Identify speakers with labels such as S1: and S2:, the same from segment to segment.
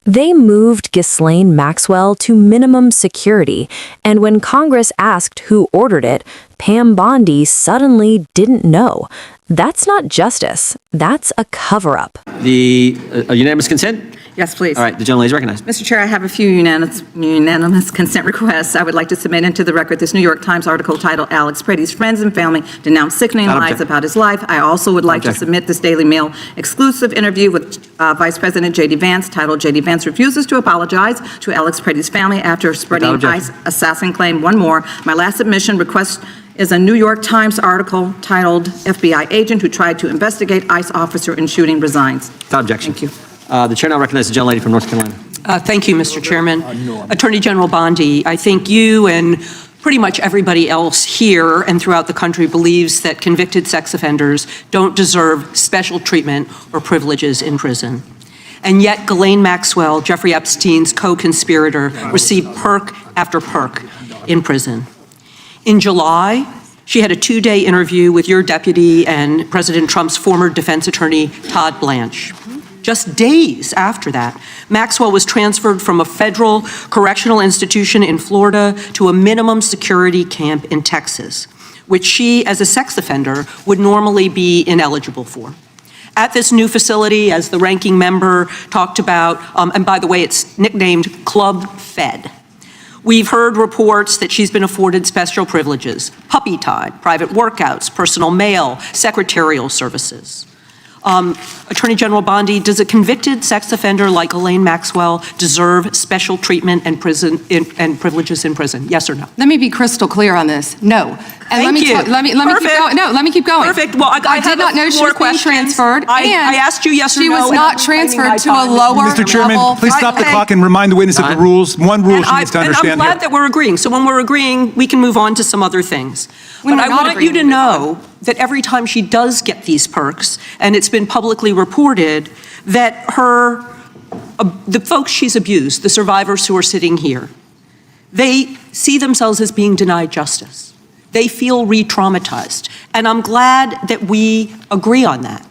S1: They moved Ghislaine Maxwell to minimum security, and when Congress asked who ordered it, Pam Bondi suddenly didn't know. That's not justice. That's a cover-up.
S2: The unanimous consent?
S3: Yes, please.
S2: All right, the gentleman is recognized.
S3: Mr. Chair, I have a few unanimous consent requests. I would like to submit into the record this New York Times article titled "Alex Pretty's Friends and Family Denounce Sickening Lies About His Life." I also would like to submit this Daily Mail exclusive interview with Vice President J.D. Vance titled "J.D. Vance Refuses to Apologize to Alex Pretty's Family After Spreading ICE Assassin Claim." One more. My last submission request is a New York Times article titled "FBI Agent Who Tried to Investigate ICE Officer in Shooting Resigns."
S2: Without objection.
S3: Thank you.
S2: The chair now recognizes the gentlelady from North Carolina.
S4: Thank you, Mr. Chairman. Attorney General Bondi, I think you and pretty much everybody else here and throughout the country believes that convicted sex offenders don't deserve special treatment or privileges in prison. And yet Ghislaine Maxwell, Jeffrey Epstein's co-conspirator, received perk after perk in prison. In July, she had a 2-day interview with your deputy and President Trump's former defense attorney, Todd Blanche. Just days after that, Maxwell was transferred from a federal correctional institution in Florida to a minimum security camp in Texas, which she, as a sex offender, would normally be ineligible for. At this new facility, as the ranking member talked about, and by the way, it's nicknamed Club Fed, we've heard reports that she's been afforded special privileges: puppy time, private workouts, personal mail, secretarial services. Attorney General Bondi, does a convicted sex offender like Ghislaine Maxwell deserve special treatment and privileges in prison? Yes or no?
S5: Let me be crystal clear on this. No. And
S4: Thank you.
S5: let me keep going. No, let me keep going.
S4: Perfect. Well, I
S5: did not know she was being transferred.
S4: I asked you yes or no.
S5: She was not transferred to a lower level.
S6: Mr. Chairman, please stop the clock and remind the witness of the rules. One rule she needs to understand.
S4: And I'm glad that we're agreeing. So when we're agreeing, we can move on to some other things. But I want you to know that every time she does get these perks, and it's been publicly reported, that the folks she's abused, the survivors who are sitting here, they see themselves as being denied justice. They feel re-traumatized. And I'm glad that we agree on that.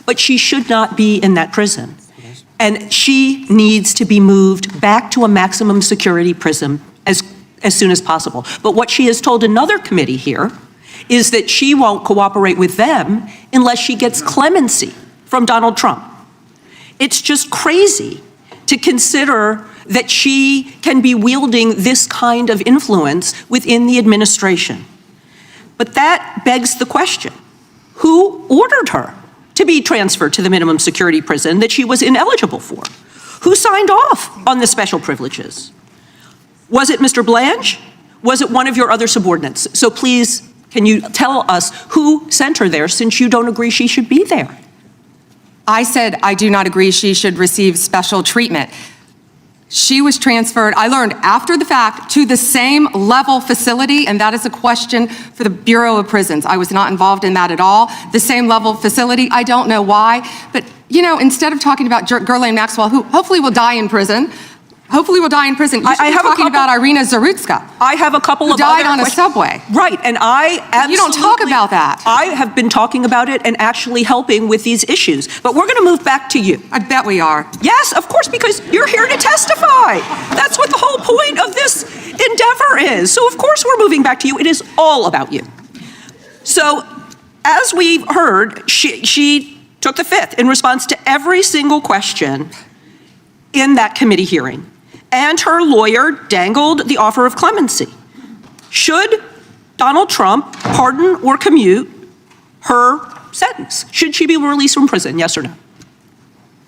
S4: But she should not be in that prison. And she needs to be moved back to a maximum security prison as soon as possible. But what she has told another committee here is that she won't cooperate with them unless she gets clemency from Donald Trump. It's just crazy to consider that she can be wielding this kind of influence within the administration. But that begs the question, who ordered her to be transferred to the minimum security prison that she was ineligible for? Who signed off on the special privileges? Was it Mr. Blanche? Was it one of your other subordinates? So please, can you tell us who sent her there, since you don't agree she should be there?
S5: I said I do not agree she should receive special treatment. She was transferred, I learned after the fact, to the same level facility, and that is a question for the Bureau of Prisons. I was not involved in that at all. The same level facility, I don't know why, but you know, instead of talking about Ghislaine Maxwell, who hopefully will die in prison, you should be talking about Irina Zarutska.
S4: I have a couple of
S5: died on a subway.
S4: Right, and I absolutely—
S5: You don't talk about that.
S4: I have been talking about it and actually helping with these issues. But we're going to move back to you.
S5: I bet we are.
S4: Yes, of course, because you're here to testify. That's what the whole point of this endeavor is. So of course we're moving back to you. It is all about you. So as we've heard, she took the fifth in response to every single question in that committee hearing. And her lawyer dangled the offer of clemency. Should Donald Trump pardon or commute her sentence? Should she be released from prison, yes or no?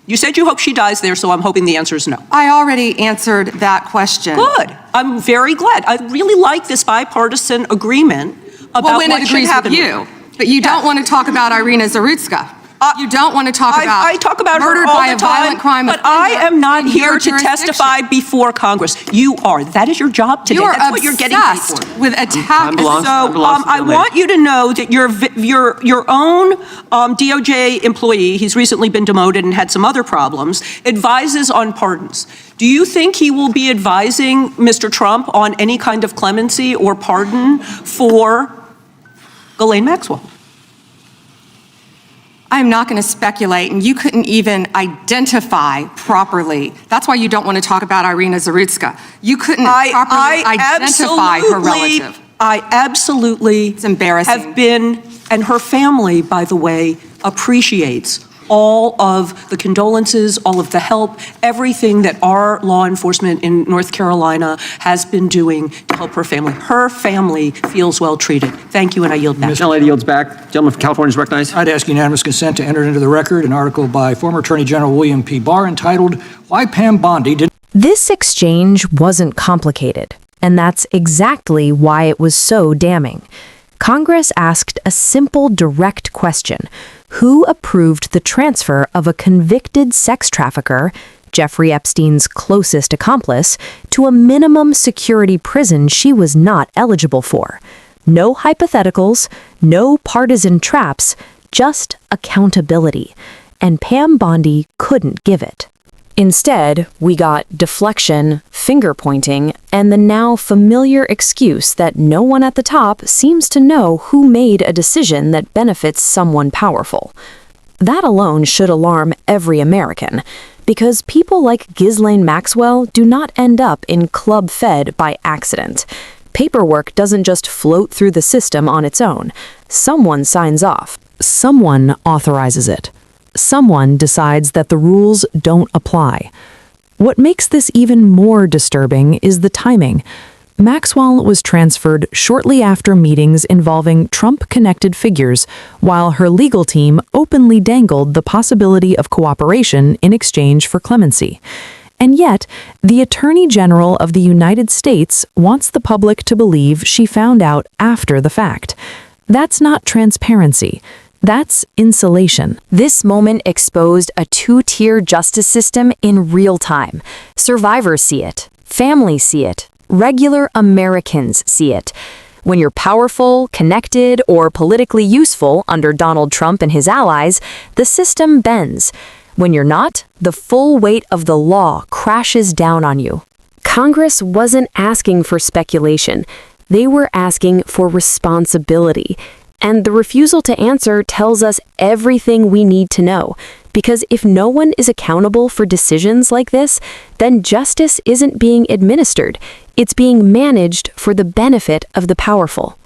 S4: You said you hope she dies there, so I'm hoping the answer is no.
S5: I already answered that question.
S4: Good. I'm very glad. I really like this bipartisan agreement about
S5: when
S4: what
S5: it
S4: should
S5: agrees
S4: happen.
S5: with you. But you don't want to talk about Irina Zarutska. You don't want to talk about
S4: I talk about
S5: murdered
S4: her all
S5: by
S4: the
S5: a
S4: time,
S5: violent crime
S4: but
S5: offender
S4: I am not
S5: in
S4: here
S5: your
S4: to
S5: jurisdiction.
S4: testify before Congress. You are. That is your job today.
S5: You are
S4: That's what you're getting paid
S5: obsessed
S4: for.
S5: with attack.
S4: So I want you to know that your own DOJ employee, he's recently been demoted and had some other problems, advises on pardons. Do you think he will be advising Mr. Trump on any kind of clemency or pardon for Ghislaine Maxwell?
S5: I'm not going to speculate, and you couldn't even identify properly. That's why you don't want to talk about Irina Zarutska. You couldn't properly identify her relative.
S4: I absolutely
S5: It's embarrassing.
S4: have been, and her family, by the way, appreciates all of the condolences, all of the help, everything that our law enforcement in North Carolina has been doing to help her family. Her family feels well treated. Thank you, and I yield back.
S2: Gentlelady yields back. Gentleman from California is recognized.
S7: I'd ask unanimous consent to enter into the record an article by former Attorney General William P. Barr entitled, "Why Pam Bondi Didn't..."
S1: This exchange wasn't complicated, and that's exactly why it was so damning. Congress asked a simple, direct question: who approved the transfer of a convicted sex trafficker, Jeffrey Epstein's closest accomplice, to a minimum security prison she was not eligible for? No hypotheticals, no partisan traps, just accountability. And Pam Bondi couldn't give it. Instead, we got deflection, finger-pointing, and the now familiar excuse that no one at the top seems to know who made a decision that benefits someone powerful. That alone should alarm every American, because people like Ghislaine Maxwell do not end up in Club Fed by accident. Paperwork doesn't just float through the system on its own. Someone signs off. Someone authorizes it. Someone decides that the rules don't apply. What makes this even more disturbing is the timing. Maxwell was transferred shortly after meetings involving Trump-connected figures, while her legal team openly dangled the possibility of cooperation in exchange for clemency. And yet, the Attorney General of the United States wants the public to believe she found out after the fact. That's not transparency. That's insulation. This moment exposed a two-tier justice system in real time. Survivors see it. Families see it. Regular Americans see it. When you're powerful, connected, or politically useful under Donald Trump and his allies, the system bends. When you're not, the full weight of the law crashes down on you. Congress wasn't asking for speculation. They were asking for responsibility. And the refusal to answer tells us everything we need to know. Because if no one is accountable for decisions like this, then justice isn't being administered. It's being managed for the benefit of the powerful.